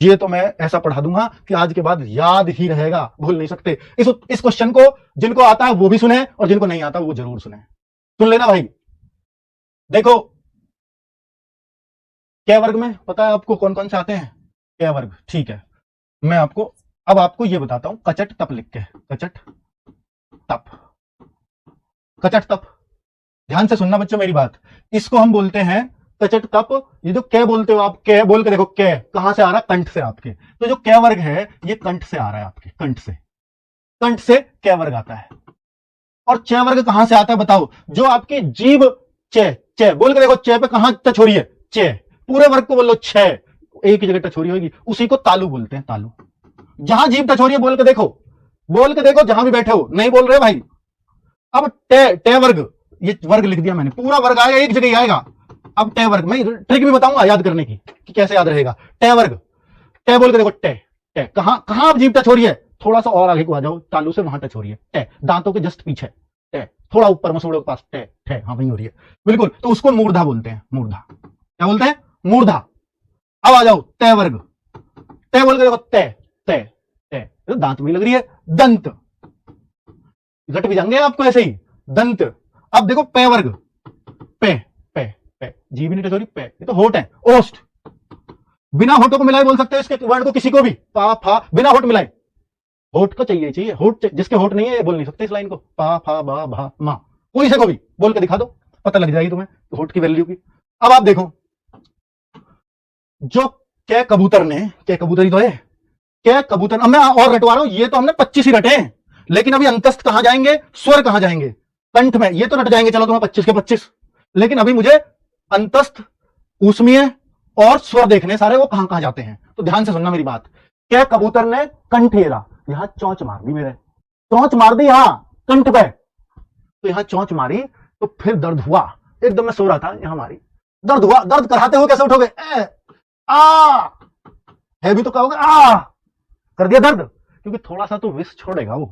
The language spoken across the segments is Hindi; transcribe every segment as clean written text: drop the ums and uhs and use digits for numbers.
ये तो मैं ऐसा पढ़ा दूंगा कि आज के बाद याद ही रहेगा, भूल नहीं सकते। इस क्वेश्चन को जिनको आता है वो भी सुने और जिनको नहीं आता वो जरूर सुने। सुन लेना भाई। देखो, क वर्ग में पता है आपको कौन कौन से आते हैं? क वर्ग, ठीक है। मैं आपको अब आपको ये बताता हूं, कचट तप लिख के, कचट तप, कचट तप। ध्यान से सुनना बच्चों मेरी बात। इसको हम बोलते हैं कचट तप। ये जो क बोलते हो आप, क बोल के देखो, क कहां से आ रहा है? कंठ से आपके। तो जो क वर्ग है ये कंठ से आ रहा है आपके, कंठ से, कंठ से क वर्ग आता है। और च वर्ग कहां से आता है बताओ? जो आपकी जीभ, च, च बोल के देखो, च पे कहां टच हो रही है? च। पूरे वर्ग को बोलो छ, एक ही जगह टच हो रही होगी, उसी को तालु बोलते हैं, तालु। जहां जीभ टच हो रही है बोल के देखो, बोल के देखो, जहां भी बैठे हो। नहीं बोल रहे भाई? अब टे वर्ग, ये वर्ग लिख दिया मैंने, पूरा वर्ग आएगा, एक जगह ही आएगा। अब टे वर्ग, मैं ट्रिक भी बताऊंगा याद करने की कि कैसे याद रहेगा। टे वर्ग, टे बोल के देखो, टे, टे कहां कहां जीभ टच हो रही है? थोड़ा सा और आगे को आ जाओ, तालू से वहां टच हो रही है, टे दांतों के जस्ट पीछे, टे थोड़ा ऊपर मसूड़ों के पास, टे टे, हाँ वहीं हो रही है बिल्कुल। तो उसको मूर्धा बोलते हैं, मूर्धा। क्या बोलते हैं? मूर्धा। अब आ जाओ ते वर्ग, ते बोल के देखो, ते ते ते, तो दांत में लग रही है, दंत, घट भी जाएंगे आपको ऐसे ही, दंत। अब देखो पे वर्ग, पे पे पे, जीभ नहीं टच हो रही, पे, ये तो होठ है, ओष्ठ। बिना होठों को मिलाए बोल सकते हो इसके वर्ण को, किसी को भी, पा फा, बिना होठ मिलाए। होठ को चाहिए, चाहिए होठ, जिसके होठ नहीं है बोल नहीं सकते इस लाइन को, पा फा बा भा मा, कोई से को भी बोल के दिखा दो, पता लग जाएगी तुम्हें होठ की वैल्यू की। अब आप देखो, जो कै कबूतर ने, कै कबूतर ही तो है, कै कबूतर, अब मैं और रटवा रहा हूं, ये तो हमने 25 ही रटे हैं, लेकिन अभी अंतस्थ कहां जाएंगे? स्वर कहां जाएंगे? कंठ में। ये तो रट जाएंगे चलो तुम्हें 25 के 25, लेकिन अभी मुझे अंतस्थ, ऊष्मीय और स्वर देखने सारे, वो कहां कहां जाते हैं। तो ध्यान से सुनना मेरी बात। क्या कबूतर ने कंठ हेरा, यहां चौंच मार दी, मेरे चौंच मार दी यहां कंठ पे, तो यहां चौंच मारी तो फिर दर्द हुआ, एकदम मैं सो रहा था, यहां मारी, दर्द हुआ। दर्द कराते हुए कैसे उठोगे? आ है भी तो कहोगे आ, कर दिया दर्द, क्योंकि थोड़ा सा तो विष छोड़ेगा वो,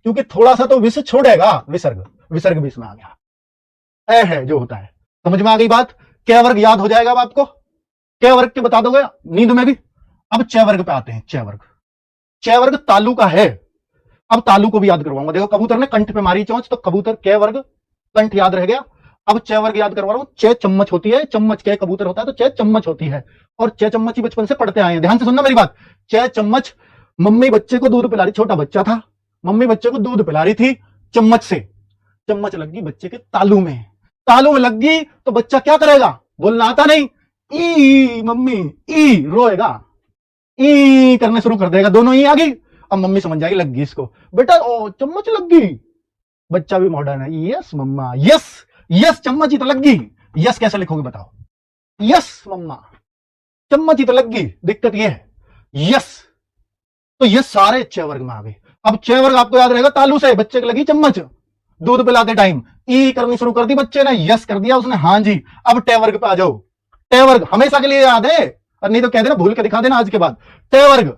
क्योंकि थोड़ा सा तो विष छोड़ेगा, विसर्ग, विसर्ग भी इसमें आ गया, ए है जो होता है। समझ में आ गई बात? क्या वर्ग याद हो जाएगा अब आपको, क्या वर्ग के बता दोगे नींद में भी। अब च वर्ग पे आते हैं, च वर्ग, च वर्ग तालु का है। अब तालु को भी याद करवाऊंगा। देखो, कबूतर ने कंठ पे मारी चोंच, तो कबूतर क वर्ग, कंठ याद रह गया। अब च वर्ग याद करवा रहा हूं, च चम्मच होती है, चम्मच क कबूतर होता है तो च चम्मच होती है, और च चम्मच ही बचपन से पढ़ते आए हैं। ध्यान से सुनना मेरी बात। च चम्मच, मम्मी बच्चे को दूध पिला रही, छोटा बच्चा था, मम्मी बच्चे को दूध पिला रही थी चम्मच से, चम्मच लग गई बच्चे के तालू में, तालू में लग गई तो बच्चा क्या करेगा? बोलना आता नहीं, ई मम्मी, ई रोएगा, ई करने शुरू कर देगा, दोनों ई आ गई। अब मम्मी समझ जाएगी लग गई इसको, बेटा ओ चम्मच लग गई। बच्चा भी मॉडर्न है, यस मम्मा, यस यस चम्मच ही तो लग गई। यस कैसे लिखोगे बताओ? यस मम्मा, चम्मच ही तो लग गई, दिक्कत ये है, यस। तो ये सारे च वर्ग में आ गए। अब च वर्ग आपको याद रहेगा, तालू से बच्चे को लगी चम्मच, दूध पिलाते टाइम ई करनी शुरू कर दी बच्चे ने, यस कर दिया उसने, हाँ जी। अब टे वर्ग पे आ जाओ। टे वर्ग हमेशा के लिए याद है, और नहीं तो कह देना, भूल के दिखा देना आज के बाद। टे वर्ग,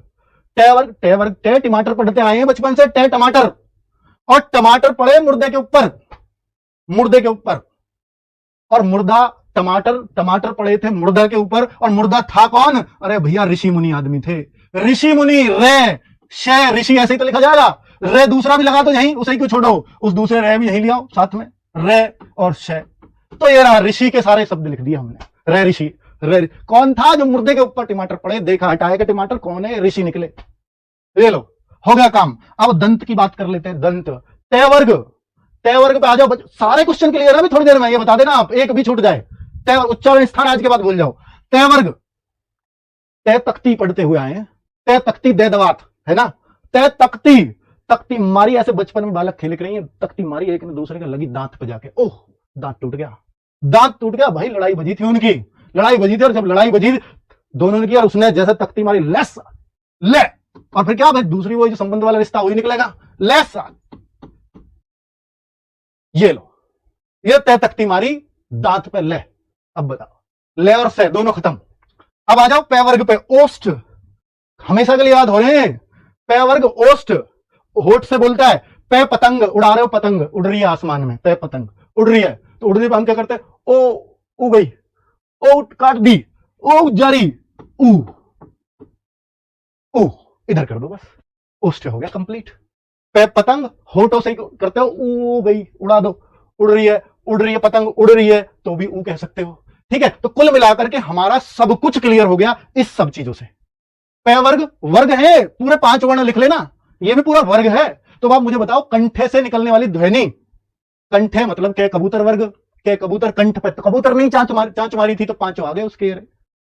टे वर्ग, टे वर्ग, टे टमाटर पढ़ते आए हैं बचपन से, टे टमाटर, और टमाटर पड़े मुर्दे के ऊपर, मुर्दे के ऊपर, और मुर्दा टमाटर, टमाटर पड़े थे मुर्दा के ऊपर, और मुर्दा था कौन? अरे भैया ऋषि मुनि आदमी थे, ऋषि मुनि। रे शय ऋषि ऐसे ही तो लिखा जाएगा, रे दूसरा भी लगा तो यहीं, उसे ही क्यों छोड़ो, उस दूसरे रे भी यहीं ले आओ साथ में, रे और शय। तो ये रहा, ऋषि के सारे शब्द लिख दिए हमने, रे ऋषि। रे कौन था जो मुर्दे के ऊपर टमाटर पड़े, देखा हटाए के टमाटर, कौन है? ऋषि निकले। ले लो, हो गया काम। अब दंत की बात कर लेते हैं, दंत, तय वर्ग, तय वर्ग पे आ जाओ। सारे क्वेश्चन क्लियर है अभी थोड़ी देर में, ये बता देना आप, एक भी छूट जाए। तय उच्चारण स्थान आज के बाद भूल जाओ। तय वर्ग, तय तख्ती पढ़ते हुए आए हैं, तय तख्ती दे दवात है ना, तय तख्ती, तख्ती मारी, ऐसे बचपन में बालक खेल रही है, तख्ती मारी, एक ने दूसरे के लगी दांत पे जाके, ओह दांत टूट गया, दांत टूट गया भाई, लड़ाई बजी थी उनकी, लड़ाई बजी थी, और जब लड़ाई बजी दोनों ने की, और उसने जैसे तख्ती मारी, लेस ले, और फिर क्या भाई, दूसरी वो जो संबंध वाला रिश्ता वही निकलेगा, लेस, ये लो, ये तय तख्ती मारी, दांत पे ले। अब बताओ, ले और से दोनों खत्म। अब आ जाओ पै वर्ग पे, ओष्ठ, हमेशा के लिए याद हो रहे हैं, पै वर्ग ओष्ठ, होठ से बोलता है, पै पतंग, उड़ा रहे हो पतंग, उड़ रही है आसमान में, पै पतंग उड़ रही है, तो उड़ने पे हम क्या करते हैं? ओ उ गई, ओ काट दी, ओ जारी, ऊ, ऊ इधर कर दो बस, उष्ट हो गया कंप्लीट। पतंग होठों से करते हो, ऊ गई, उड़ा दो, उड़ रही है पतंग, उड़ रही है तो भी ऊ कह सकते हो। ठीक है, तो कुल मिलाकर के हमारा सब कुछ क्लियर हो गया इस सब चीजों से। पे वर्ग वर्ग है, पूरे 5 वर्ण लिख लेना, ये भी पूरा वर्ग है। तो आप मुझे बताओ, कंठे से निकलने वाली ध्वनि, कंठे मतलब क्या, कबूतर वर्ग, क्या कबूतर कंठ पे, तो कबूतर नहीं चांच मारी थी तो 5 आ गए उसके।